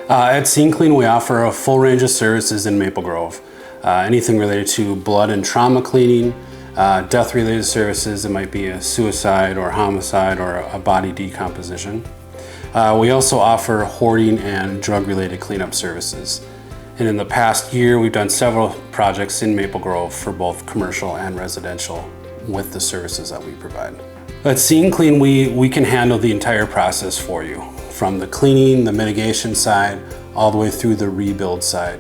At Scene Clean, we offer a full range of services in Maple Grove. Anything related to blood and trauma cleaning, death-related services. It might be a suicide or homicide or a body decomposition. We also offer hoarding and drug-related cleanup services. And in the past year, we've done several projects in Maple Grove for both commercial and residential with the services that we provide. At Scene Clean, we can handle the entire process for you, from the cleaning, the mitigation side, all the way through the rebuild side,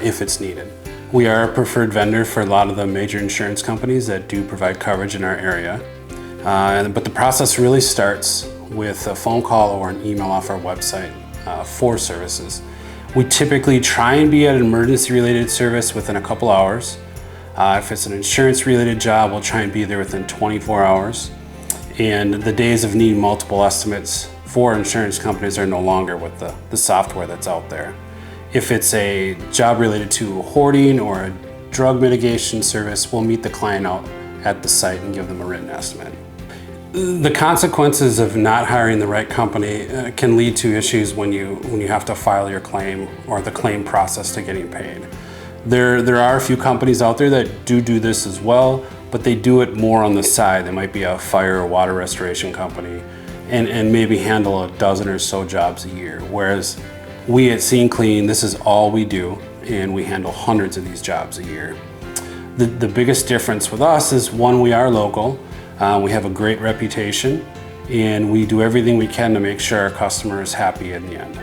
if it's needed. We are a preferred vendor for a lot of the major insurance companies that do provide coverage in our area. But the process really starts with a phone call or an email off our website for services. We typically try and be at an emergency-related service within a couple hours. If it's an insurance-related job, we'll try and be there within 24 hours. And the days of needing multiple estimates for insurance companies are no longer with the software that's out there. If it's a job related to hoarding or a drug mitigation service, we'll meet the client out at the site and give them a written estimate. The consequences of not hiring the right company can lead to issues when you have to file your claim or the claim process to getting paid. There are a few companies out there that do this as well, but they do it more on the side. They might be a fire or water restoration company and maybe handle a dozen or so jobs a year. Whereas we at Scene Clean, this is all we do, and we handle hundreds of these jobs a year. The biggest difference with us is, one, we are local, we have a great reputation, and we do everything we can to make sure our customer is happy in the end.